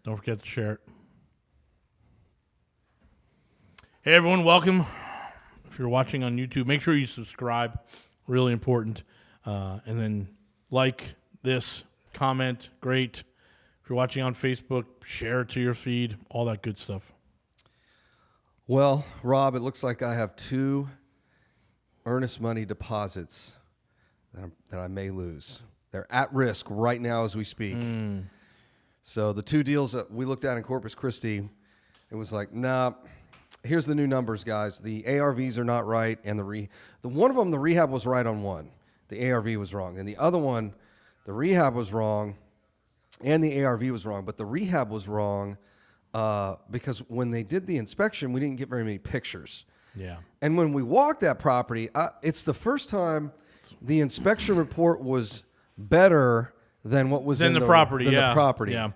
Don't forget to share it. Hey, everyone. Welcome. If you're watching on YouTube, make sure you subscribe. Really important. And then like this, comment. Great. If you're watching on Facebook, share it to your feed. All that good stuff. Well, Rob, it looks like I have 2 earnest money deposits that I may lose. They're at risk right now as we speak. So the 2 deals that we looked at in Corpus Christi, it was like, nah, here's the new numbers, guys. The ARVs are not right, and the one of them, the rehab was right on one. The ARV was wrong. And the other one, the rehab was wrong, and the ARV was wrong. But the rehab was wrong because when they did the inspection, we didn't get very many pictures. Yeah. And when we walked that property, it's the first time the inspection report was better than what was in the property. The property. Yeah.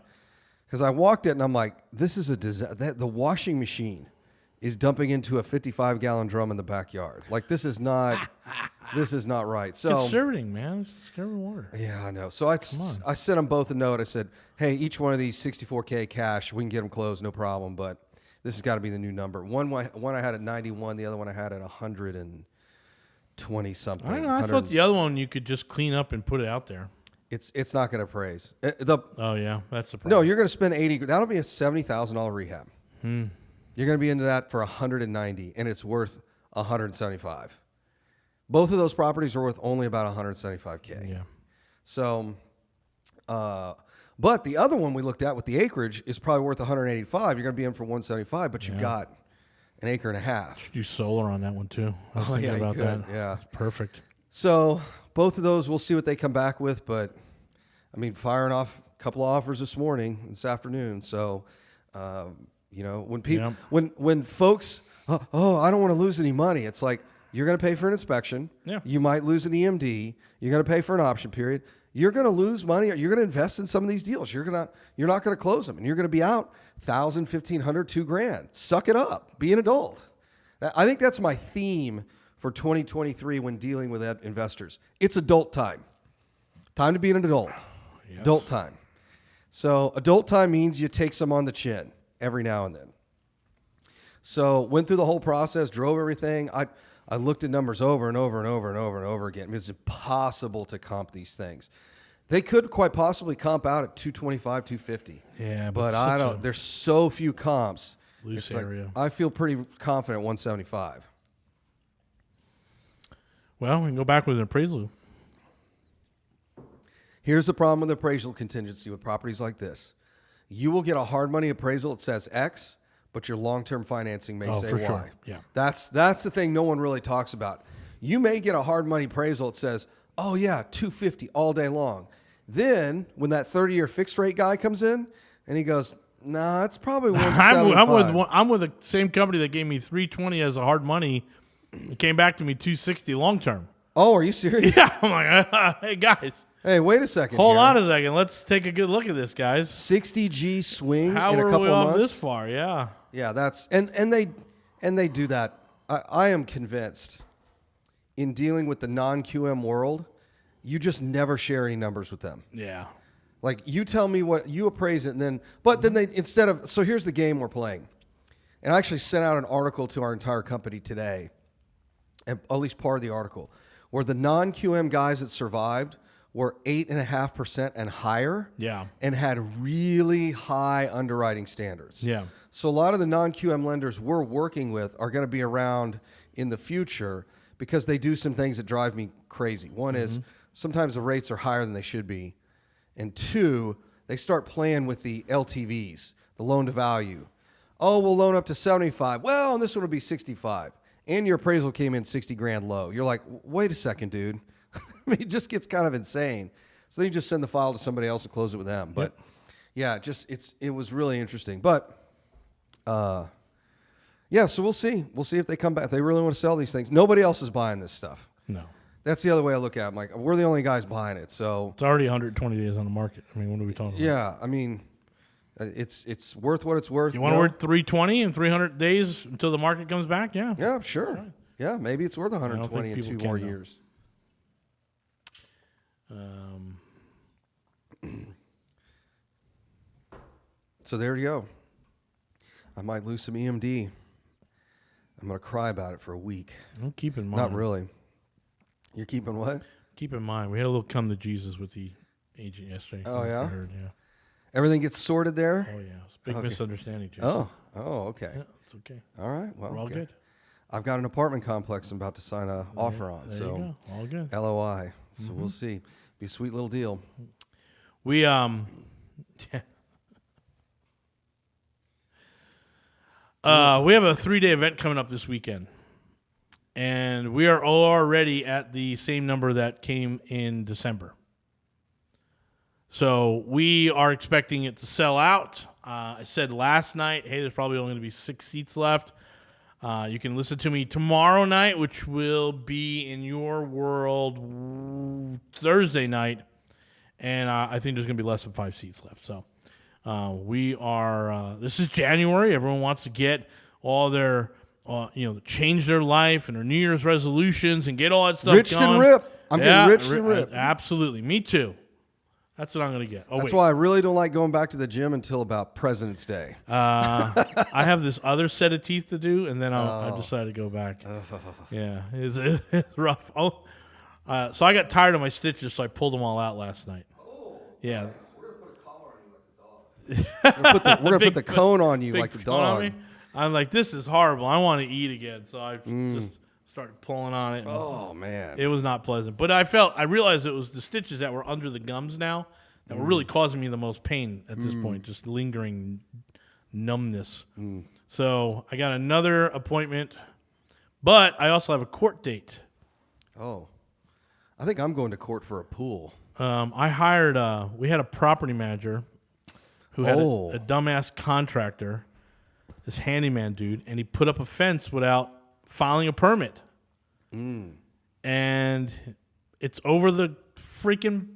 Because I walked it and I'm like, this is a disaster. The washing machine is dumping into a 55-gallon drum in the backyard. Like, this is not right. So Conserving, man. It's conserving water. yeah, I know. So I sent them both a note. I said, hey, each one of these $64K cash, we can get them closed, no problem. But this has got to be the new number. One I had at 91. The other one I had at 120 something. I don't know. I thought the other one you could just clean up and put it out there. It's not going to appraise. Oh yeah, that's the problem. No, you're going to spend 80. That'll be a $70,000 rehab. You're going to be into that for 190, and it's worth 175. Both of those properties are worth only about 175K. Yeah. So, but the other one we looked at with the acreage is probably worth 185. You're going to be in for 175, but you've got an acre and a half. Do solar on that one too. I was thinking about you could. that. Yeah, That's perfect. So both of those, we'll see what they come back with. But I mean, firing off a couple of offers this afternoon. So, when people, when folks, I don't want to lose any money. It's like, you're going to pay for an inspection. Yeah. You might lose an EMD. You're going to pay for an option period. You're going to lose money. You're going to invest in some of these deals. You're not going to close them, and you're going to be out $1,000, $1,500, $2,000. Suck it up. Be an adult. I think that's my theme for 2023 when dealing with investors. It's adult time. Time to be an adult. Yes. Adult time. So adult time means you take some on the chin every now and then. So went through the whole process, drove everything. I looked at numbers over and over and over and over and over again. It's impossible to comp these things. They could quite possibly comp out at 225, 250. Yeah, but I don't. There's so few comps. Loose area. I feel pretty confident 175. Well, we can go back with an appraisal. Here's the problem with appraisal contingency with properties like this. You will get a hard money appraisal that says X, but your long-term financing may say Y. Sure. Yeah. That's the thing no one really talks about. You may get a hard money appraisal that says, oh yeah, 250 all day long. Then when that 30-year fixed rate guy comes in and he goes, nah, it's probably 175. I'm with the same company that gave me 320 as a hard money. It came back to me 260 long term. Oh, are you serious? Yeah. I'm like, hey guys. Hey, wait a second. Hold on a second. Let's take a good look at this, guys. 60G swing How in a are couple we of off months. this far? Yeah. Yeah, that's and they do that. I am convinced in dealing with the non-QM world, you just never share any numbers with them. Yeah. Like, you tell me what you appraise it, and then they so here's the game we're playing. And I actually sent out an article to our entire company today, and at least part of the article, where the non-QM guys that survived were 8.5% and higher. Yeah. And had really high underwriting standards. Yeah. So a lot of the non-QM lenders we're working with are going to be around in the future because they do some things that drive me crazy. One is sometimes the rates are higher than they should be. And two, they start playing with the LTVs, the loan to value. Oh, we'll loan up to 75. Well, and this one will be 65. And your appraisal came in 60 grand low. You're like, wait a second, dude. I mean, it just gets kind of insane. So then you just send the file to somebody else and close it with them. But yeah, it was really interesting. But yeah, so we'll see. We'll see if they come back. If they really want to sell these things. Nobody else is buying this stuff. No. That's the other way I look at it. I'm like, we're the only guys buying it. So it's already 120 days on the market. I mean, what are we talking about? Yeah, I mean, it's worth what it's worth. You want to work 320 and 300 days until the market comes back? Yeah. Yeah, sure. Right. Yeah, maybe it's worth 120 in 2 more years. So there you go. I might lose some EMD. I'm going to cry about it for a week. I'll keep in mind. Not really. You're keeping what? Keep in mind, we had a little come to Jesus with the agent yesterday. Oh, yeah? Heard, yeah. Everything gets sorted there? Oh, yeah. It's a big misunderstanding, Jason. Oh, okay. Yeah, it's okay. All right. Well, We're all good. I've got an apartment complex I'm about to sign an offer on. There So you go. All good. LOI. So we'll see. Be a sweet little deal. We, yeah. We have a 3-day event coming up this weekend. And we are already at the same number that came in December. So we are expecting it to sell out. I said last night, hey, there's probably only going to be 6 seats left. You can listen to me tomorrow night, which will be in your world Thursday night. And I think there's going to be less than 5 seats left. So we are, this is January. Everyone wants to get all their, change their life and their New Year's resolutions and get all that stuff Rich going. and rip. I'm getting rich and rip. Absolutely. Me too. That's what I'm going to get. That's why I really don't like going back to the gym until about President's Day. I have this other set of teeth to do, and then I decided to go back. Yeah, it's rough. So I got tired of my stitches, so I pulled them all out last night. Yeah. Nice. We're going to put a collar on you like the dog. We're going to put the cone on you like the dog. I'm like, this is horrible. I want to eat again. So I just started pulling on it. Oh, man. It was not pleasant. But I realized it was the stitches that were under the gums now that were really causing me the most pain at this point, just lingering numbness. So I got another appointment, but I also have a court date. Oh. I think I'm going to court for a pool. I hired, we had a property manager who had a dumbass contractor, this handyman dude, and he put up a fence without filing a permit. And it's over the freaking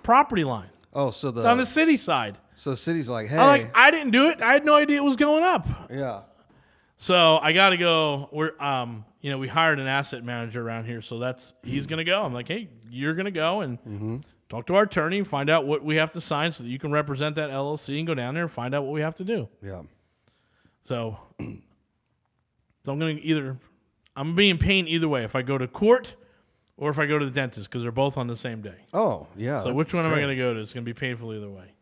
property line. Oh, so it's on the city side. So the city's like, hey. I'm like, I didn't do it. I had no idea it was going up. Yeah. So I got to go. We hired an asset manager around here, so he's going to go. I'm like, hey, you're going to go and talk to our attorney, find out what we have to sign so that you can represent that LLC and go down there and find out what we have to do. Yeah. So I'm going to I'm being paid either way if I go to court or if I go to the dentist because they're both on the same day. Oh, yeah. So which one am I going to go to? It's going to be painful either way.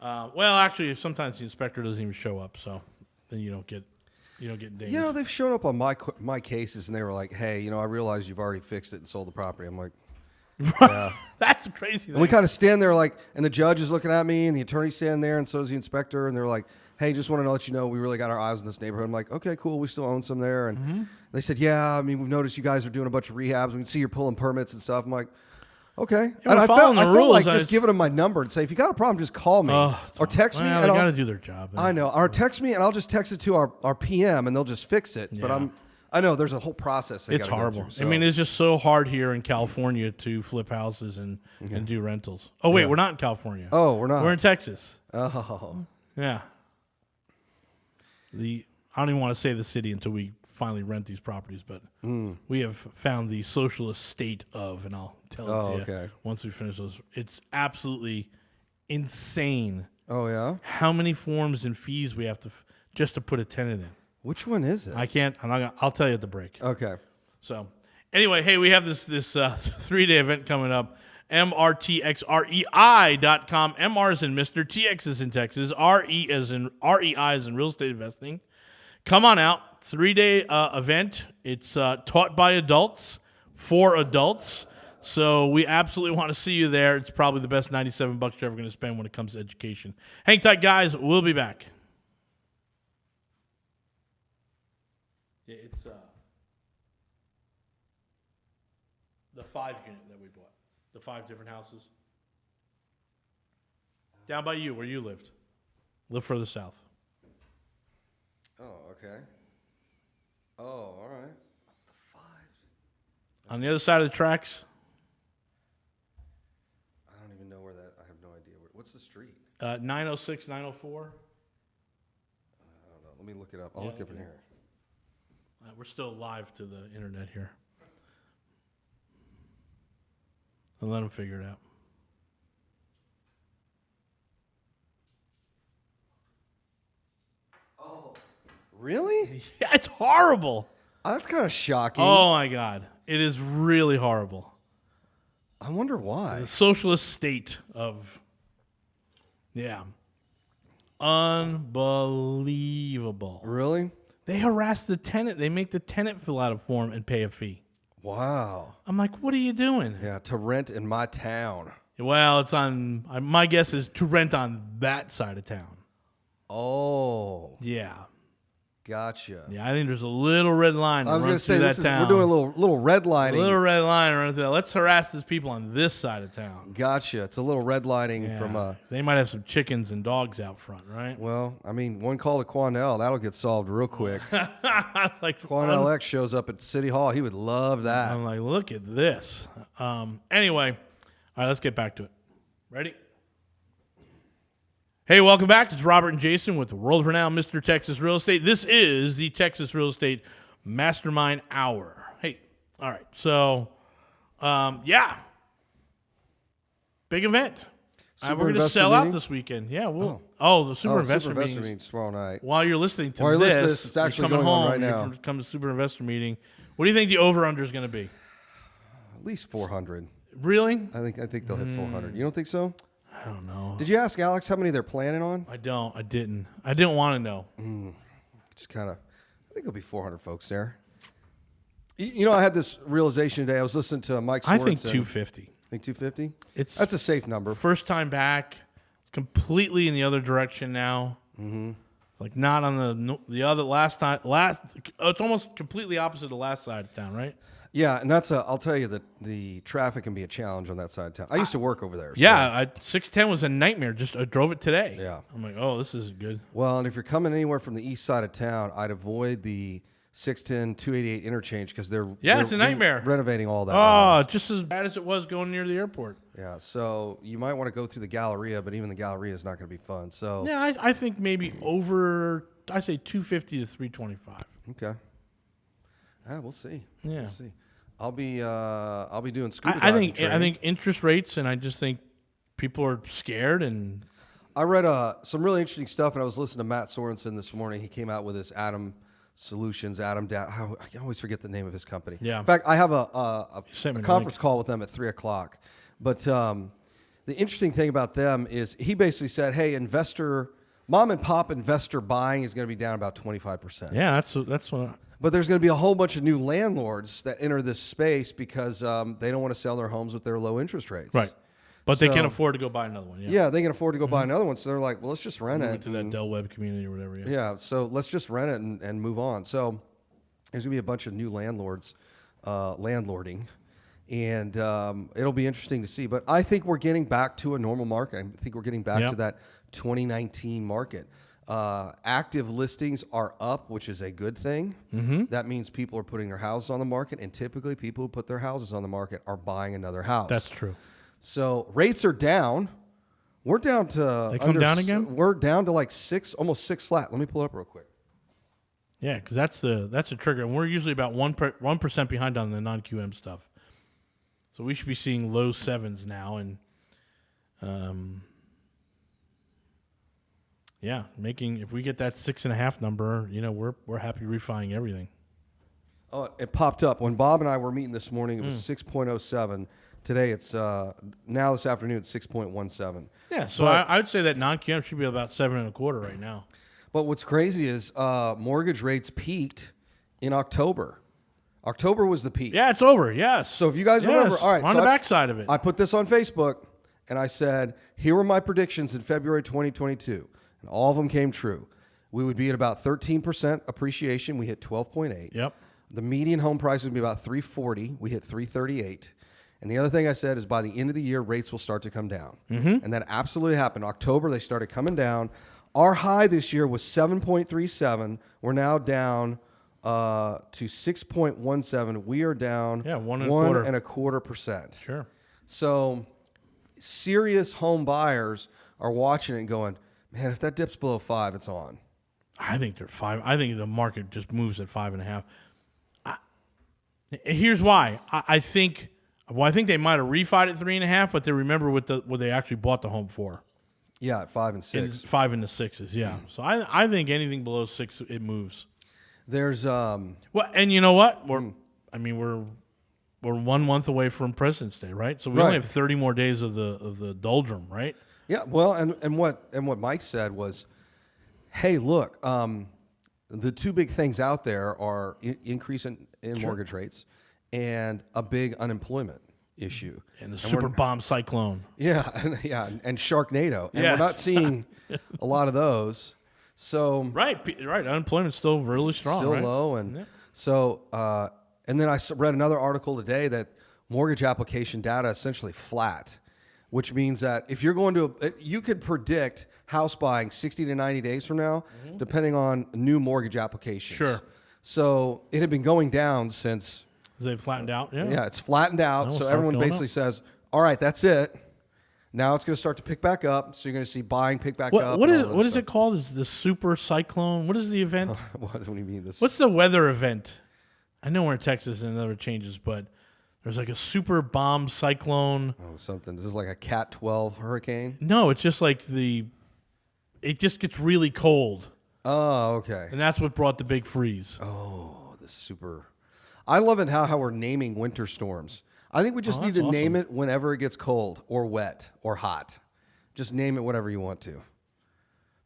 Well, actually, sometimes the inspector doesn't even show up, so then you don't get dinged. They've shown up on my cases and they were like, hey, I realize you've already fixed it and sold the property. I'm like, yeah. That's the crazy thing. And we kind of stand there like, and the judge is looking at me and the attorney's standing there and so is the inspector. And they're like, hey, just wanted to let you know we really got our eyes on this neighborhood. I'm like, okay, cool. We still own some there. And they said, yeah, I mean, we've noticed you guys are doing a bunch of rehabs. We can see you're pulling permits and stuff. I'm like, okay. Yeah, and I felt like just giving them my number and say, if you got a problem, just call me or text me. They got to do their job. I know. Or text me and I'll just text it to our PM and they'll just fix it. Yeah. But I know there's a whole process. It's horrible. Go through, so. I mean, it's just so hard here in California to flip houses and do rentals. Oh, wait, we're not in California. Oh, we're not. We're in Texas. Oh. Yeah. I don't even want to say the city until we finally rent these properties, but we have found the socialist state of, and I'll tell it to you once we finish those. It's absolutely insane. Oh, yeah? How many forms and fees we have to just to put a tenant in. Which one is it? I can't. I'll tell you at the break. Okay. So, anyway, hey, we have this 3-day event coming up. MRTXREI.com. MR is in Mr. TX is in Texas. REI is in real estate investing. Come on out. 3-day event. It's taught by adults for adults. So we absolutely want to see you there. It's probably the best $97 you're ever going to spend when it comes to education. Hang tight, guys. We'll be back. Yeah, it's the 5 unit that we bought. The 5 different houses. Down by you, where you lived. Live further south. Oh, okay. Oh, all right. The 5. On the other side of the tracks. I don't even know where that. I have no idea. What's the street? 906, 904. I don't know. Let me look it up. I'll look up in here. We're still live to the internet here. And let them figure it out. Really? Yeah, it's horrible. That's kind of shocking. Oh my God, it is really horrible. I wonder why. The socialist state of, unbelievable. Really? They harass the tenant. They make the tenant fill out a form and pay a fee. Wow. I'm like, what are you doing? Yeah, to rent in my town. Well, it's on. My guess is to rent on that side of town. Oh, Yeah, gotcha. yeah. I think there's a little red line. I was going to say we're doing a little redlining. A little red line around there. Let's harass these people on this side of town. Gotcha. It's a little redlining from They might have some chickens and dogs out front, right? Well, I mean, one call to Quanell, that'll get solved real quick. It's like Quanell X shows up at City Hall. He would love that. I'm like, look at this. Anyway, all right, let's get back to it. Ready? Hey, welcome back. It's Robert and Jason with the world-renowned Mr. Texas Real Estate. This is the Texas Real Estate Mastermind Hour. Hey, all right. So, big event. We're going to sell out this weekend. Yeah, we'll. The Super Investor meeting tomorrow night. While you're listening to this, it's actually going on right now. Come to Super Investor meeting. What do you think the over/under is going to be? At least 400. Really? I think they'll hit 400. You don't think so? I don't know. Did you ask Alex how many they're planning on? I don't. I didn't. I didn't want to know. Just kind of. I think it'll be 400 folks there. You know, I had this realization today. I was listening to Mike Swartz. I think 250. Think 250? That's a safe number. First time back. It's completely in the other direction now. Mm-hmm. Like not on the other last time. It's almost completely opposite the last side of town, right? Yeah, and I'll tell you that the traffic can be a challenge on that side of town. I used to work over there. Yeah, 610 was a nightmare. I drove it today. Yeah. I'm like, oh, this isn't good. Well, and if you're coming anywhere from the east side of town, I'd avoid the 610, 288 interchange because it's a nightmare. Renovating all that. Oh, just as bad as it was going near the airport. Yeah, so you might want to go through the Galleria, but even the Galleria is not going to be fun. So yeah, I think maybe I say 250 to 325. Okay. We'll see. Yeah. We'll see. I'll be doing scuba diving training. I think interest rates, and I just think people are scared. And I read some really interesting stuff, and I was listening to Matt Sorensen this morning. He came out with this Adam Solutions, I always forget the name of his company. Yeah. In fact, I have a conference call with them at 3:00. But the interesting thing about them is he basically said, hey, mom and pop investor buying is going to be down about 25%. Yeah, that's what. But there's going to be a whole bunch of new landlords that enter this space because they don't want to sell their homes with their low interest rates. Right. But they can afford to go buy another one. Yeah, they can afford to go buy another one. So they're like, well, let's just rent it. To that Del Webb community or whatever. Yeah, so let's just rent it and move on. So there's going to be a bunch of new landlords landlording. And it'll be interesting to see. But I think we're getting back to a normal market. I think we're getting back to that 2019 market. Active listings are up, which is a good thing. Mm-hmm. That means people are putting their houses on the market, and typically people who put their houses on the market are buying another house. That's true. So rates are down. We're down to they come down again. We're down to like almost 6 flat. Let me pull it up real quick. Yeah, because that's the trigger, and we're usually about 1% behind on the non-QM stuff. So we should be seeing low 7s now, and if we get that 6.5 number, we're happy refining everything. Oh, it popped up when Bob and I were meeting this morning. It was 6.07. Today it's now this afternoon it's 6.17. Yeah, so I would say that non-QM should be about 7.25 right now. But what's crazy is mortgage rates peaked in October. October was the peak. Yeah, it's over. Yes. So if you guys remember, all right, on the backside of it, I put this on Facebook and I said, here were my predictions in February 2022, and all of them came true. We would be at about 13% appreciation. We hit 12.8. Yep. The median home price would be about 340. We hit 338. And the other thing I said is by the end of the year, rates will start to come down. Mm-hmm. And that absolutely happened. October, they started coming down. Our high this year was 7.37. We're now down to 6.17. We are down 1.25%. Sure. So serious home buyers are watching it and going, man, if that dips below 5, it's on. I think they're 5. I think the market just moves at 5.5. Here's why. I think they might have refied at 3.5, but they remember what they actually bought the home for. Yeah, at 5 and 6. 5 and the 6s, yeah. So I think anything below 6, it moves. There's Well, and you know what? We're 1 month away from President's Day, right? So we only Right. have 30 more days of the doldrum, right? Yeah, well, and what Mike said was, hey, look, the two big things out there are increase in mortgage rates and a big unemployment issue. And the super bomb cyclone. Yeah, and Sharknado. And Yeah. we're not seeing a lot of those. So Right. Unemployment's still really strong, still right? low. And so, and then I read another article today that mortgage application data is essentially flat, which means that if you're going to, you could predict house buying 60 to 90 days from now, depending on new mortgage applications. Sure. So it had been going down since. They've flattened out. Yeah. Yeah, it's flattened out. No, So start everyone going basically up. says, all right, that's it. Now it's going to start to pick back up. So you're going to see buying pick back up. What and is all that what is stuff. it called? Is the super cyclone? What is the event? What do you mean? This? What's the weather event? I know we're in Texas and it never changes, but there's like a super bomb cyclone. Oh, something. This is like a Cat 12 hurricane. No, it's just like it just gets really cold, Oh, okay. and that's what brought the big freeze. Oh, the super. I love it how we're naming winter storms. I think we just need to that's name awesome. it whenever it gets cold or wet or hot. Just name it whatever you want to.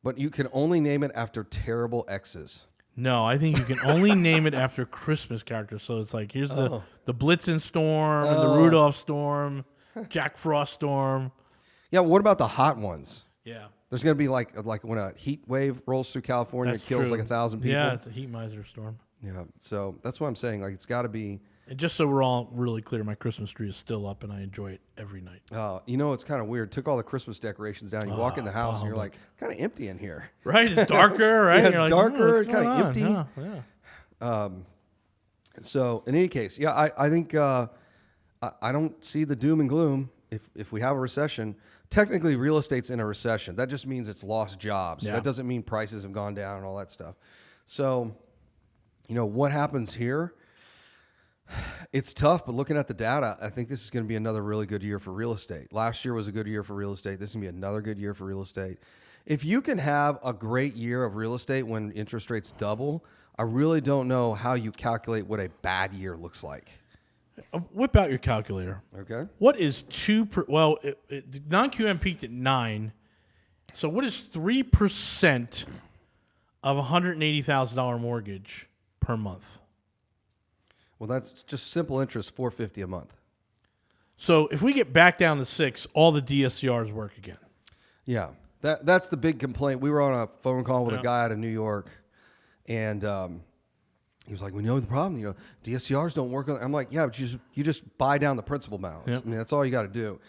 But you can only name it after terrible exes. No, I think you can only name it after Christmas characters. So it's like here's the Blitzen storm, and the Rudolph storm, Jack Frost storm. Yeah, what about the hot ones? Yeah, There's going to be like when a heat wave rolls through California, that's it kills true. like 1,000 people. Yeah, it's a heat miser storm. Yeah, so that's what I'm saying. Like it's got to be. And just so we're all really clear, my Christmas tree is still up, and I enjoy it every night. It's kind of weird. Took all the Christmas decorations down. You walk in the house and you're like, kind of empty in here. Right? It's darker, right? Yeah, You're it's like, darker, what's kinda going on? empty. Yeah. So in any case, yeah, I think I don't see the doom and gloom if we have a recession. Technically, real estate's in a recession. That just means it's lost jobs. Yeah. That doesn't mean prices have gone down and all that stuff. So, what happens here? It's tough, but looking at the data, I think this is going to be another really good year for real estate. Last year was a good year for real estate. This is going to be another good year for real estate. If you can have a great year of real estate when interest rates double, I really don't know how you calculate what a bad year looks like. Whip out your calculator. Okay? What is non-QM peaked at 9. So what is 3% of a $180,000 mortgage per month? Well, that's just simple interest, $450 a month. So if we get back down to 6, all the DSCRs work again. Yeah, that's the big complaint. We were on a phone call with a guy out of New York, and he was like, "We know the problem. DSCRs don't work." I'm like, "Yeah, but you just buy down the principal balance. Yep. I mean, that's all you got to do."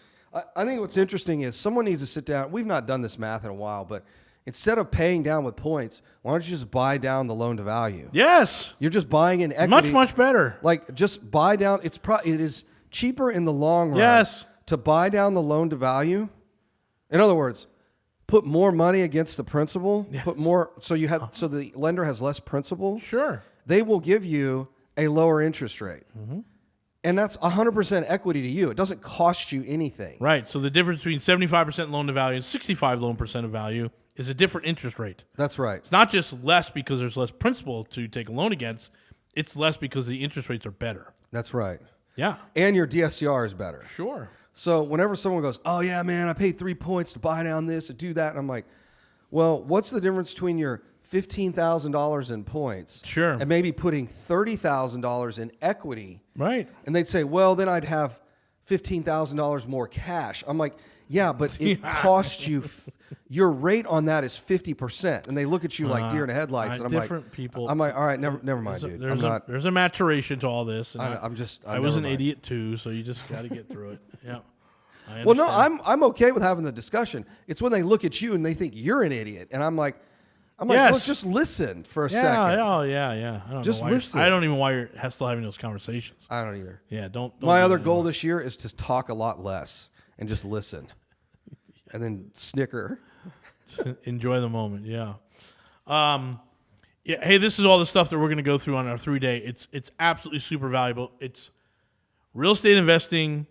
I think what's interesting is someone needs to sit down. We've not done this math in a while, but instead of paying down with points, why don't you just buy down the loan to value? Yes. You're just buying in equity. Much better. Like just buy down. It is cheaper in the long run. Yes. To buy down the loan to value. In other words, put more money against the principal. Yes. Put more so the lender has less principal. Sure. They will give you a lower interest rate. Mm-hmm. And that's 100% equity to you. It doesn't cost you anything. Right. So the difference between 75% loan to value and 65 loan percent of value is a different interest rate. That's right. It's not just less because there's less principal to take a loan against. It's less because the interest rates are better. That's right. Yeah. And your DSCR is better. Sure. So whenever someone goes, "Oh yeah, man, I paid 3 points to buy down this and do that," and I'm like, "Well, what's the difference between your $15,000 in points, Sure. and maybe putting $30,000 in equity?" Right. And they'd say, "Well, then I'd have $15,000 more cash." I'm like, "Yeah, but it costs you. Your rate on that is 50%," and they look at you like deer in the headlights. And I'm different like, people. I'm like, "All right, never mind, dude. I'm not. There's a maturation to all this. And I was never an mind." idiot too, so you just got to get through it. Yeah. I Well, no, understand. I'm okay with having the discussion. It's when they look at you and they think you're an idiot, and I'm like, Yes. look, just listen for a Yeah, second. yeah. I don't Just know why listen. I don't even know why you're still having those conversations. I don't either. Yeah, don't My do other that goal anymore. this year is to talk a lot less and just listen, and then snicker. Enjoy the moment. Yeah. Yeah. Hey, this is all the stuff that we're going to go through on our 3-day. It's absolutely super valuable. It's real estate investing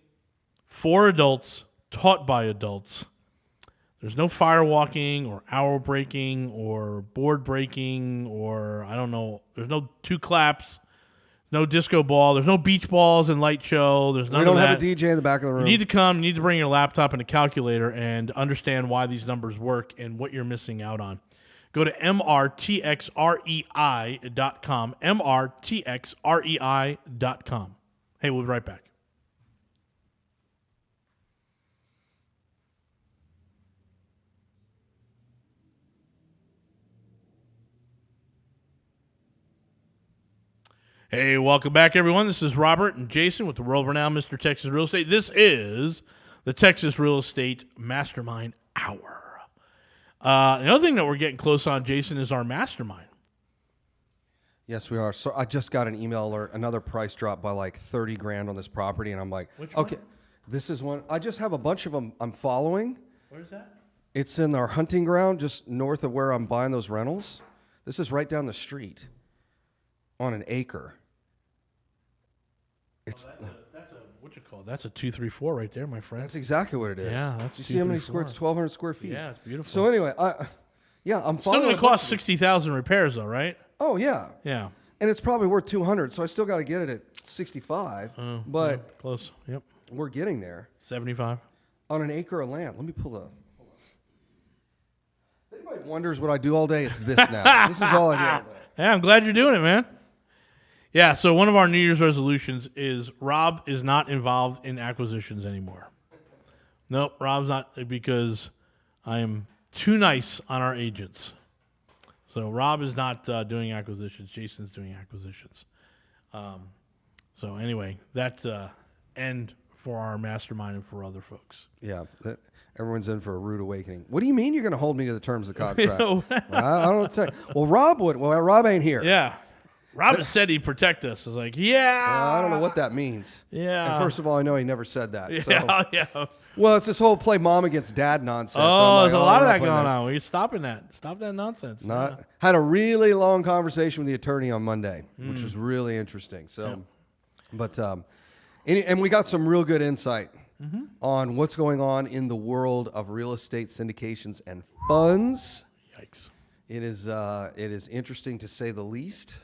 for adults, taught by adults. There's no firewalking or hour breaking or board breaking or I don't know. There's no 2 claps, no disco ball. There's no beach balls and light show. There's none We don't of that. have a DJ in the back of the room. You need to come. You need to bring your laptop and a calculator and understand why these numbers work and what you're missing out on. Go to mrtxrei.com, mrtxrei.com. Hey, we'll be right back. Hey, welcome back, everyone. This is Robert and Jason with the world-renowned Mr. Texas Real Estate. This is the Texas Real Estate Mastermind Hour. Another thing that we're getting close on, Jason, is our mastermind. Yes, we are. So I just got an email alert, another price drop by like 30 grand on this property, and I'm like, okay, this is one. I just have a bunch of them I'm following. Where's that? It's in our hunting ground just north of where I'm buying those rentals. This is right down the street on an acre. It's That's a what you call it? That's a 234 right there, my friend. That's exactly what it is. Yeah, that's You see how many 234. square? It's 1,200 square feet. Yeah, it's beautiful. So anyway, I'm Still following. going to cost 60,000 repairs, though, right? Oh yeah, Yeah. and it's probably worth 200. So I still got to get it at 65. But Close. Yep. we're getting there 75. on an acre of land. Let me pull the. If anybody wonders what I do all day, it's this now. This is all I do all day. Yeah, I'm glad you're doing it, man. Yeah, so one of our New Year's resolutions is Rob is not involved in acquisitions anymore. Nope, Rob's not, because I am too nice on our agents. So Rob is not doing acquisitions. Jason's doing acquisitions. So anyway, that's end for our mastermind and for other folks. Yeah, everyone's in for a rude awakening. What do you mean you're going to hold me to the terms of the contract? You know? I don't know what to say. Well, Rob would. Well, Rob ain't here. Yeah. Rob has said he'd protect us. I was like, yeah. I don't know what that means. Yeah. And first of all, I know he never said that. Yeah, So. yeah. Well, it's this whole play mom against dad nonsense. Oh, I'm like, there's a lot of we're that not going putting on. We're stopping that. Stop that nonsense. Not had a really long conversation with the attorney on Monday, which was really interesting. So, but and we got some real good insight on what's going on in the world of real estate syndications and funds. Yikes. It is interesting to say the least.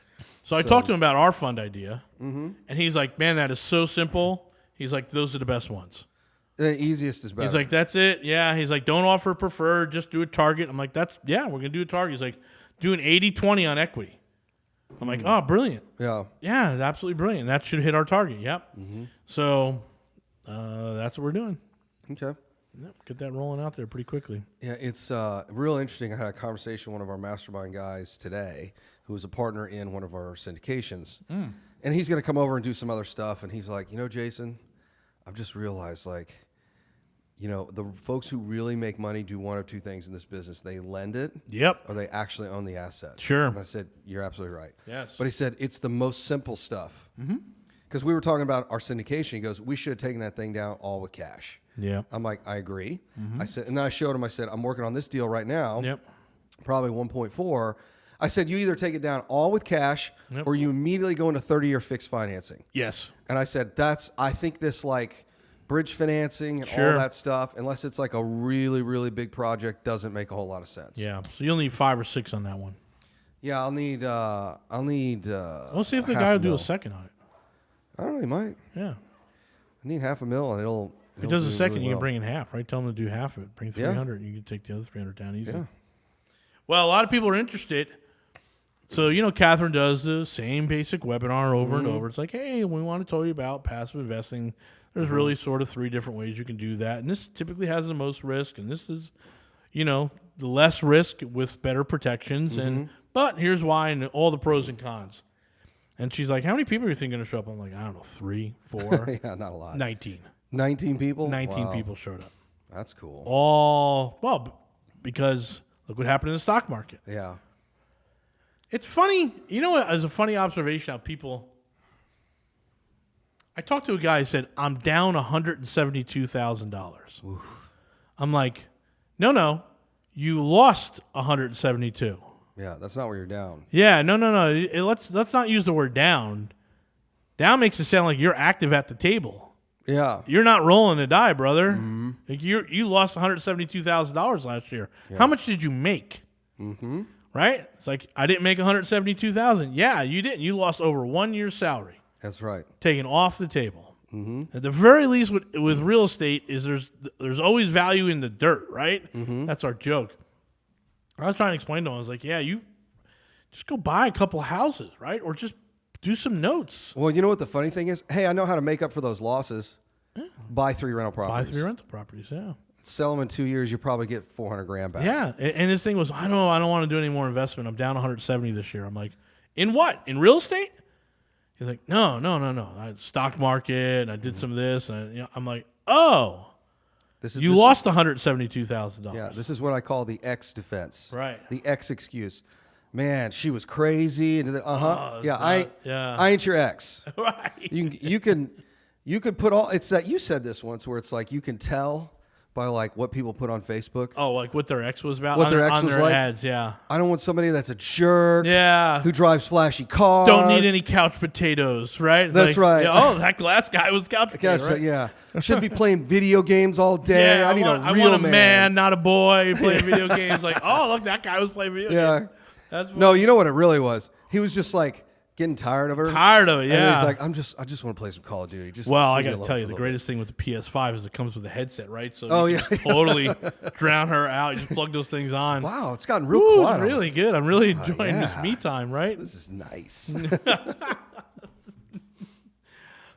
So I talked to him about our fund idea, and he's like, man, that is so simple. He's like, those are the best ones. The easiest is better. He's like, that's it. Yeah. He's like, don't offer preferred. Just do a target. I'm like, we're going to do a target. He's like, do an 80-20 on equity. I'm like, oh, brilliant. Yeah. Yeah, absolutely brilliant. That should hit our target. Yep. So that's what we're doing. Okay. Yep, get that rolling out there pretty quickly. Yeah, it's real interesting. I had a conversation with one of our mastermind guys today who was a partner in one of our syndications. And he's going to come over and do some other stuff. And he's like, Jason, I've just realized, like, the folks who really make money do one of two things in this business. They lend it Yep. or they actually own the asset. Sure. And I said, you're absolutely right. Yes. But he said, it's the most simple stuff. Because we were talking about our syndication. He goes, we should have taken that thing down all with cash. Yeah. I'm like, I agree. I said, and then I showed him, I said, I'm working on this deal right now. Yep. Probably 1.4. I said, you either take it down all with cash or you immediately go into 30-year fixed financing. Yes. And I said, I think this like bridge financing and all that stuff, unless it's like a really, really big project, doesn't make a whole lot of sense. Yeah. So you'll need 5 or 6 on that one. Yeah, I'll need. We'll see if the guy will do a second on it. I don't know. He might. Yeah. I need $500,000 and it'll. If he does a do second, really you can well. bring in half, right? Tell him to do half of it. Bring 300, and you can take the other 300 down easy. Yeah. Well, a lot of people are interested. So, Catherine does the same basic webinar over and over. It's like, hey, we want to tell you about passive investing. There's really sort of 3 different ways you can do that. And this typically has the most risk. And this is, the less risk with better protections. But here's why and all the pros and cons. And she's like, how many people are you think going to show up? I'm like, I don't know, 3, 4, Yeah, not a lot. 19. 19 people. 19 Wow. people showed up. That's cool. Because look what happened in the stock market. Yeah. It's funny, as a funny observation how people. I talked to a guy who said, I'm down $172,000. I'm like, no, you lost 172. Yeah, that's not where you're down. Yeah, no. Let's not use the word down. Down makes it sound like you're active at the table. Yeah. You're not rolling to die, brother. Like you lost $172,000 last year. How much did you make? Right? It's like, I didn't make $172,000. Yeah, you didn't. You lost over 1 year's salary. That's right. Taken off the table. At the very least, with real estate, is there's always value in the dirt, right? That's our joke. I was trying to explain to him. I was like, yeah, you just go buy a couple houses, right? Or just do some notes. Well, you know what the funny thing is? Hey, I know how to make up for those losses. Buy 3 rental properties. Buy 3 rental properties, yeah. Sell them in 2 years, you probably get $400,000 back. Yeah, and his thing was, I don't want to do any more investment. I'm down 170 this year. I'm like, in what? In real estate? He's like, no. I stock market. And I did some of this, and I'm like, oh, you lost $172,000. Yeah, this is what I call the X defense. Right. The X excuse. Man, she was crazy, and yeah, I ain't your ex. Right. You could put all. It's that you said this once, where it's like you can tell by like what people put on Facebook. Oh, like what their ex was about? What their ex was like? Ads, yeah. I don't want somebody that's a jerk. Yeah. Who drives flashy cars. Don't need any couch potatoes, right? It's That's right. Yeah, oh, that last guy was couch potato, right? Yeah. Shouldn't be playing video games all day. Yeah, I need I a real want a man, not a boy, playing video games. Like, oh, look, that guy was playing video games. That's no, you know what it really was? He was just like getting tired of her. Tired of it, yeah. And he's like, I just want to play some Call of Duty. I got to tell you, the greatest thing with the PS5 is it comes with a headset, right? So you can totally drown her out. You just plug those things on. Wow, it's gotten real quiet. It's really good. I'm really enjoying this me time, right? This is nice.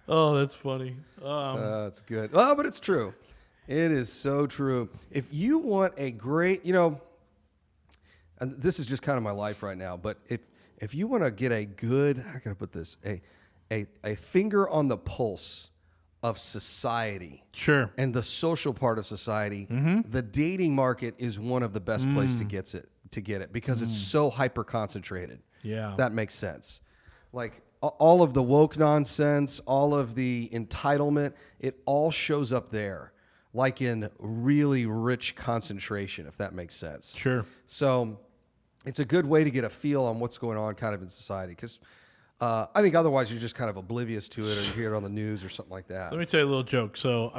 Oh, that's funny. That's good. Oh, but it's true. It is so true. If you want a great, and this is just kind of my life right now, but if you want to get a good, how can I put this, a finger on the pulse of society, sure, and the social part of society, the dating market is one of the best places to get it because it's so hyper concentrated. Yeah, that makes sense. Like all of the woke nonsense, all of the entitlement, it all shows up there, like in really rich concentration, if that makes sense. Sure. So it's a good way to get a feel on what's going on kind of in society because I think otherwise you're just kind of oblivious to it or you hear it on the news or something like that. So let me tell you a little joke. So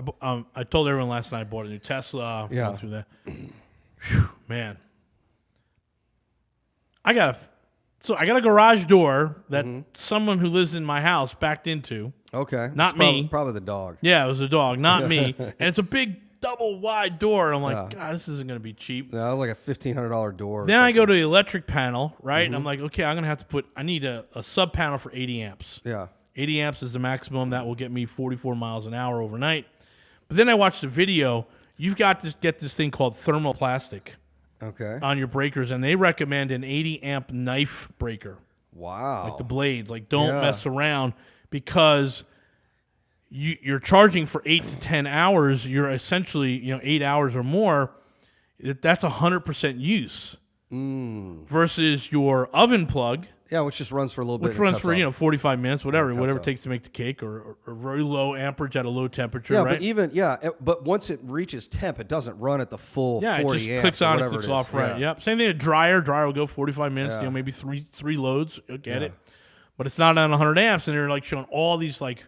I told everyone last night I bought a new Tesla. Yeah. Went through that. Whew, man. I got a garage door that someone who lives in my house backed into. Okay. Not me. Probably the dog. Yeah, it was a dog, not me. And it's a big double wide door. I'm like, God, this isn't going to be cheap. No, like a $1,500 door. Then I go to the electric panel, right? And I'm like, okay, I'm going to have to I need a sub panel for 80 amps. Yeah. 80 amps is the maximum. That will get me 44 miles an hour overnight. But then I watched the video. You've got to get this thing called thermoplastic on your breakers. And they recommend an 80 amp knife breaker. Wow. Like the blades. Like don't mess around because you're charging for 8 to 10 hours. You're essentially, 8 hours or more. That's 100% use versus your oven plug. Yeah, which just runs for a little bit. Which runs for 45 minutes, whatever it takes to make the cake, or very low amperage at a low temperature. Yeah, right? but once it reaches temp, it doesn't run at the full 40 amps. Yeah, it just clicks on and clicks off. Right. Yeah. Yep. Same thing. A dryer will go 45 minutes. Maybe three loads. You'll get it, but it's not on 100 amps, and they're like showing all these like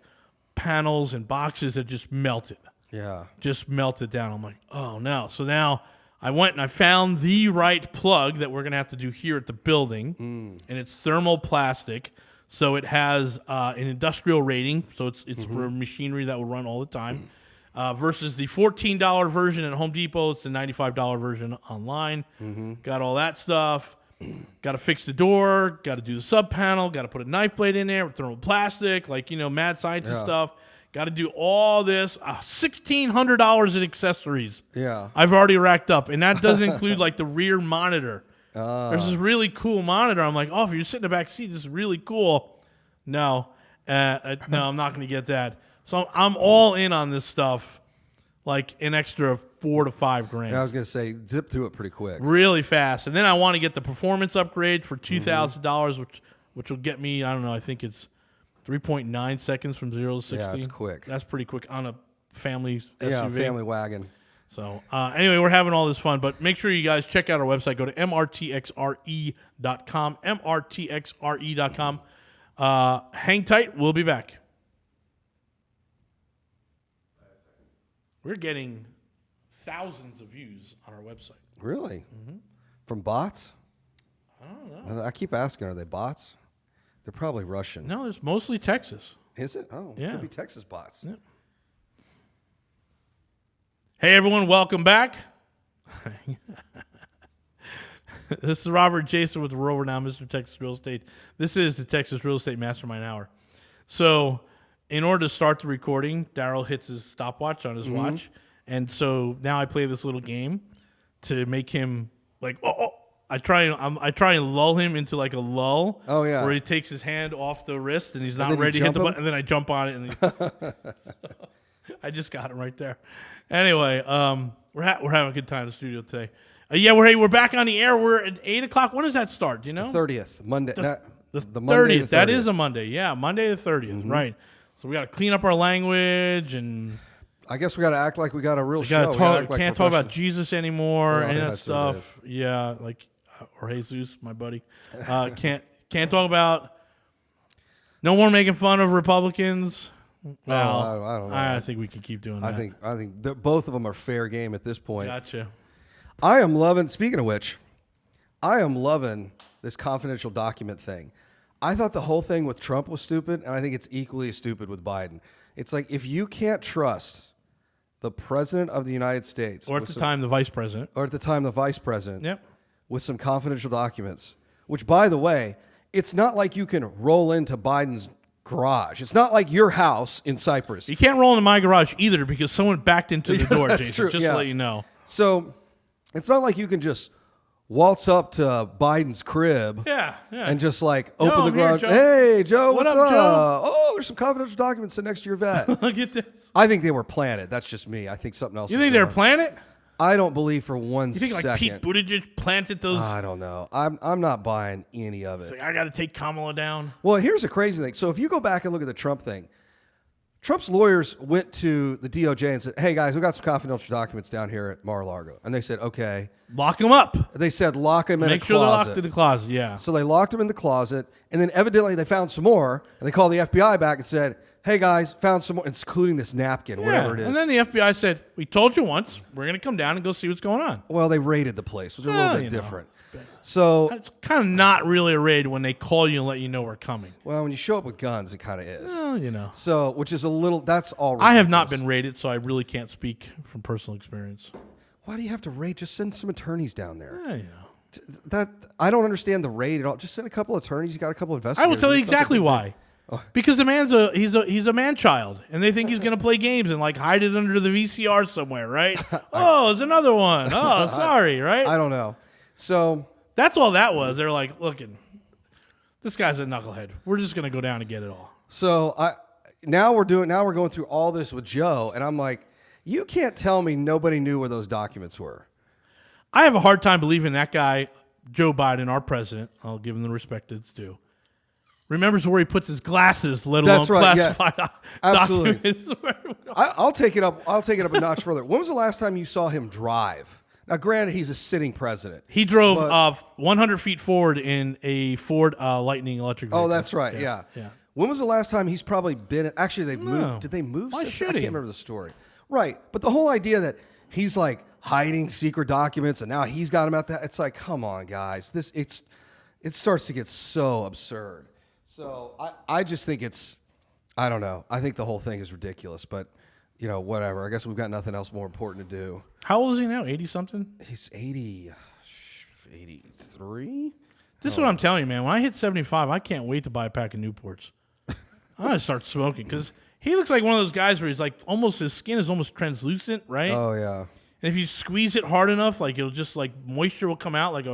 panels and boxes that just melted. Yeah. Just melted down. I'm like, oh no. So now I went and I found the right plug that we're going to have to do here at the building. And it's thermoplastic. So it has an industrial rating. So it's for machinery that will run all the time. Versus the $14 version at Home Depot. It's the $95 version online. Got all that stuff. Got to fix the door. Got to do the sub panel. Got to put a knife blade in there with thermoplastic. Like, mad scientist stuff. Got to do all this. $1,600 in accessories. Yeah. I've already racked up. And that doesn't include like the rear monitor. There's this really cool monitor. I'm like, if you're sitting in the back seat, this is really cool. No, I'm not going to get that. So I'm all in on this stuff, like an extra $4,000 to $5,000. Yeah, I was going to say, zip through it pretty quick. Really fast. And then I want to get the performance upgrade for $2,000, which will get me, I don't know, I think it's 3.9 seconds from 0 to 60. Yeah, it's quick. That's pretty quick on a family SUV. Yeah, family wagon. So anyway, we're having all this fun, but make sure you guys check out our website. Go to mrtxre.com, mrtxre.com. Hang tight. We'll be back. we're getting thousands of views on our website. Really? From bots? I don't know. I keep asking, are they bots? They're probably Russian. No, it's mostly Texas. Is it? Oh, Yeah. It could be Texas bots. Yeah. Hey, everyone, welcome back. This is Robert Jason with the World Renowned Mr. Texas Real Estate. This is the Texas Real Estate Mastermind Hour. So, in order to start the recording, Daryl hits his stopwatch on his watch. And so now I play this little game to make him like, I try and lull him into like a lull. Oh, yeah. Where he takes his hand off the wrist and he's not then you ready to hit the jump button. And then I jump on it. And I just got him right there. Anyway, we're having a good time in the studio today. We're back on the air. We're at 8 o'clock. When does that start? Do you know? 30th, Monday. The Monday 30th. That is a Monday. Yeah, Monday the 30th. Right. So we got to clean up our language and I guess we got to act like we got a real show. Can't talk about Jesus anymore, Well, any of that that's what it stuff. Yeah, like or Jesus, my buddy. Can't talk about. No more making fun of Republicans. Well, I don't know. I think we can keep doing that. I think both of them are fair game at this point. Gotcha. I am loving. Speaking of which, I am loving this confidential document thing. I thought the whole thing with Trump was stupid, and I think it's equally as stupid with Biden. It's like if you can't trust the president of the United States, Or at the time, the vice president. Yep. With some confidential documents, which, by the way, it's not like you can roll into Biden's garage. It's not like your house in Cyprus. You can't roll into my garage either because someone backed into the door, That's Jason, true, just yeah. to let you know. So it's not like you can just waltz up to Biden's crib and just like open the I'm here, garage. Joe. Hey, Joe, What what's up, up? Joe? Oh, there's some confidential documents sitting next to your vet. Look at this. I think they were planted. That's just me. I think something else. You is think they were going on. planted? I don't believe for one You think like second. Pete Buttigieg planted those? I don't know. I'm not buying any of It's it. like, I got to take Kamala down. Well, here's the crazy thing. So if you go back and look at the Trump thing, Trump's lawyers went to the DOJ and said, hey, guys, we got some confidential documents down here at Mar-a-Lago. And they said, okay. Lock them up. They said, lock him in a Make sure they're closet. locked in the closet. Yeah. So they locked him in the closet. And then evidently they found some more. And they called the FBI back and said, hey, guys, found some more, including this napkin, whatever it is. And then the FBI said, we told you once. We're going to come down and go see what's going on. Well, they raided the place, which was a little bit you know. different. So, It's kind of not really a raid when they call you and let you know we're coming. well, when you show up with guns, it kind of is. Well, you know. So, which is a little, that's all I have not ridiculous. been raided, so I really can't speak from personal experience. Why do you have to raid? Just send some attorneys down there. You know. That I don't understand the raid at all. Just send a couple attorneys. You got a couple I investigators. will tell you It's nothing exactly big. why. Because the man's he's a man child, and they think he's going to play games and like hide it under the VCR somewhere, right? Oh, there's another one. Oh, sorry, right? I don't know. So That's all that was. They're like, looking, this guy's a knucklehead. We're just going to go down and get it all. now we're going through all this with Joe, and I'm like, you can't tell me nobody knew where those documents were. I have a hard time believing that guy, Joe Biden, our president, I'll give him the respect it's due, remembers where he puts his glasses, let alone That's right, yes. classified Absolutely. documents. I'll take it up. I'll take it up a notch further. When was the last time you saw him drive? Now, granted, he's a sitting president. He drove But- 100 feet forward in a Ford Lightning electric vehicle. Oh, that's right. Yeah. Yeah. When was the last time he's probably been? Actually, they've moved. Did they move? Why since? should I can't he? remember the story. Right, but the whole idea that he's like hiding secret documents and now he's got them out there. It's like, come on, guys. It starts to get so absurd. So I just think I don't know. I think the whole thing is ridiculous, but you know, whatever. I guess we've got nothing else more important to do. How old is he now? 80-something? He's 83. This is what I'm telling you, man. When I hit 75, I can't wait to buy a pack of Newports. I'm going to start smoking because he looks like one of those guys where he's like his skin is almost translucent, right? Oh yeah. And if you squeeze it hard enough, like it'll just like moisture will come out like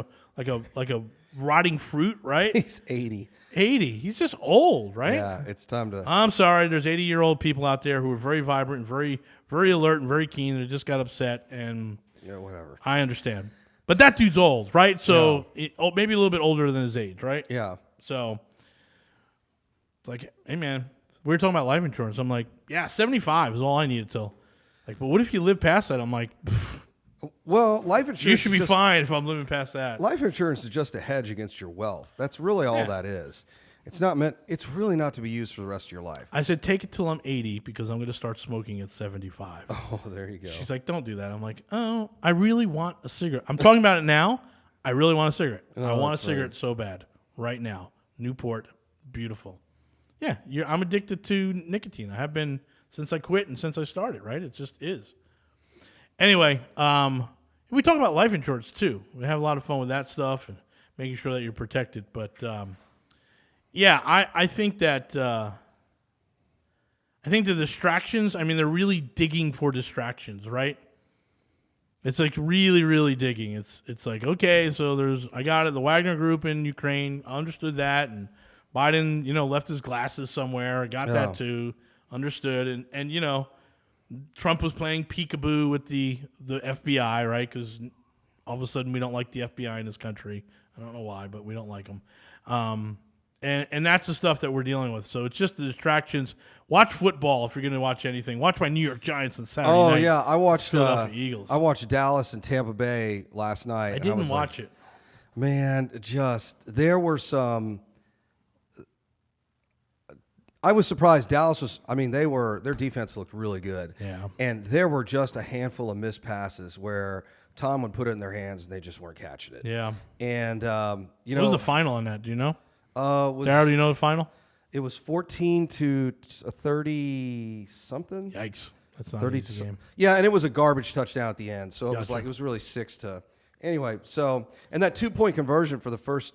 a rotting fruit, right? He's 80. 80. He's just old, right? Yeah, it's time to. I'm sorry. There's 80-year-old people out there who are very vibrant and very, very alert and very keen. They just got upset, and Yeah, whatever. I understand. But that dude's old, right? So maybe a little bit older than his age, right? Yeah. So it's like, hey, man, we were talking about life insurance. I'm like, yeah, 75 is all I needed till. Like, but what if you live past that? I'm like, Well, life insurance. you should be is just- fine if I'm living past that. Life insurance is just a hedge against your wealth. That's really all that is. It's not meant. It's really not to be used for the rest of your life. I said, take it till I'm 80 because I'm going to start smoking at 75. Oh, there you go. She's like, don't do that. I'm like, oh, I really want a cigarette. I'm talking about it now. I really want a cigarette. I want a cigarette so bad right now. Newport, beautiful. Yeah, I'm addicted to nicotine. I have been since I quit and since I started, right? It just is. Anyway, we talk about life insurance too. We have a lot of fun with that stuff and making sure that you're protected. But yeah, I think that the distractions. I mean, they're really digging for distractions, right? It's like really, really digging. It's like, okay, so I got it. The Wagner Group in Ukraine, I understood that, and Biden, left his glasses somewhere. I got that too, understood, and Trump was playing peekaboo with the FBI, right? Because all of a sudden we don't like the FBI in this country. I don't know why, but we don't like them. And that's the stuff that we're dealing with. So it's just the distractions. Watch football if you're going to watch anything. Watch my New York Giants on Saturday night. Oh, yeah. I watched Philadelphia Eagles. I watched Dallas and Tampa Bay last night. I didn't watch it. Man, there were some... I was surprised. Dallas was, their defense looked really good. Yeah. And there were just a handful of missed passes where Tom would put it in their hands and they just weren't catching it. Yeah. And, what was the final on that? Do you know? Sarah, do you know the final? It was 14 to 30 something. Yikes. That's not 30 an easy game. Yeah, and it was a garbage touchdown at the end. So Gotcha. it was really 6 to. Anyway, and that 2-point conversion for the first.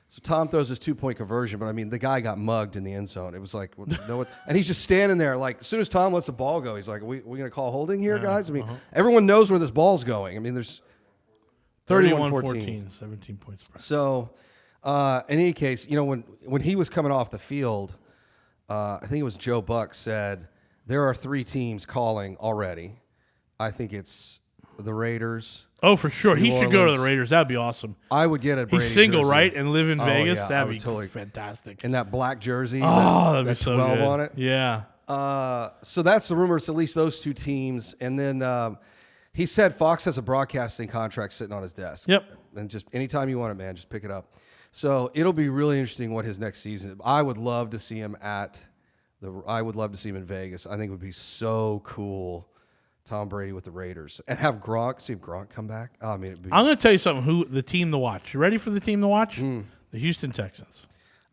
So Tom throws his 2-point conversion, but the guy got mugged in the end zone. It was like, and he's just standing there. Like, as soon as Tom lets the ball go, he's like, "Are we going to call holding here, guys?" Everyone knows where this ball's going. There's 31-14. 17 points. So, in any case, when he was coming off the field, I think it was Joe Buck said, there are 3 teams calling already. I think it's the Raiders. Oh, for sure. He should go to Orleans. the Raiders. That'd be awesome. I would get a Brady He's single, jersey. right? And live in Vegas? Yeah, That'd be totally fantastic. And that black jersey, that'd be that so 12 good. on it. Yeah. So that's the rumor. It's at least those 2 teams. And then he said Fox has a broadcasting contract sitting on his desk. Yep. And just anytime you want it, man, just pick it up. So it'll be really interesting what his next season. I would love to see him in Vegas. I think it would be so cool. Tom Brady with the Raiders and have Gronk. See if Gronk come back. I'm going to tell you something. The team to watch? You ready for the team to watch? The Houston Texans.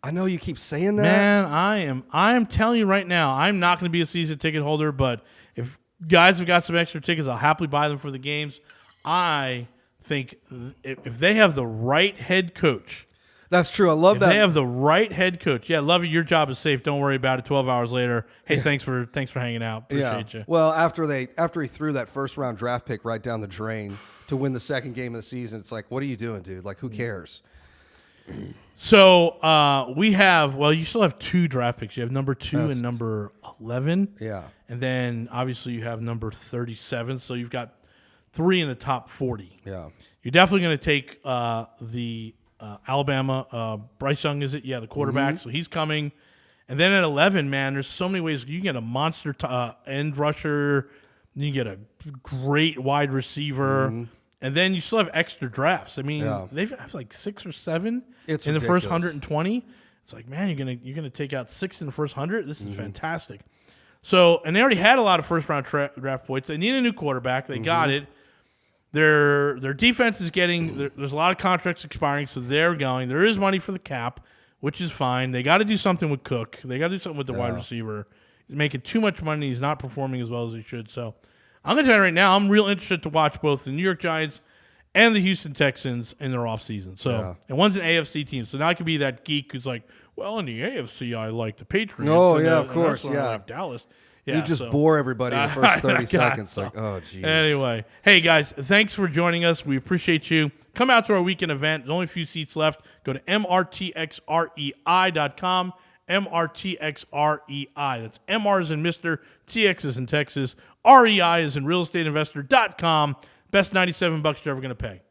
I know you keep saying that. Man, I am telling you right now. I'm not going to be a season ticket holder, but if guys have got some extra tickets, I'll happily buy them for the games. I think if they have the right head coach. That's true. I love that. They have the right head coach. Yeah, love it. Your job is safe. Don't worry about it. 12 hours later. Hey, thanks for hanging out. Appreciate you. Well, after he threw that first round draft pick right down the drain to win the second game of the season, it's like, what are you doing, dude? Like, who cares? So we have. Well, you still have 2 draft picks. You have number 2 and number 11. Yeah. And then obviously you have number 37. So you've got 3 in the top 40. Yeah. You're definitely going to take the Alabama, Bryce Young, is it? Yeah, the quarterback. So he's coming. And then at 11, man, there's so many ways. You can get a monster end rusher. You can get a great wide receiver. And then you still have extra drafts. They have like 6 or 7 in the first 120. It's like, man, you're gonna take out 6 in the first 100. This is fantastic. So, and they already had a lot of first round draft points. They need a new quarterback. They got it. Their defense is getting there's a lot of contracts expiring, so they're going. There is money for the cap, which is fine. They got to do something with Cook. They got to do something with the wide receiver. He's making too much money. He's not performing as well as he should. So I'm going to tell you right now, I'm real interested to watch both the New York Giants and the Houston Texans in their offseason. So and one's an AFC team. So now I could be that geek who's like, well, in the AFC, I like the Patriots. Oh, yeah, of course, I like Dallas. Yeah, you just bore everybody in the first 30 seconds. Like, oh, geez. Anyway, hey, guys, thanks for joining us. We appreciate you. Come out to our weekend event. There's only a few seats left. Go to mrtxrei.com. MRTXREI. That's MR as in Mr. TX as in Texas. REI as in realestateinvestor.com. Best $97 you're ever going to pay.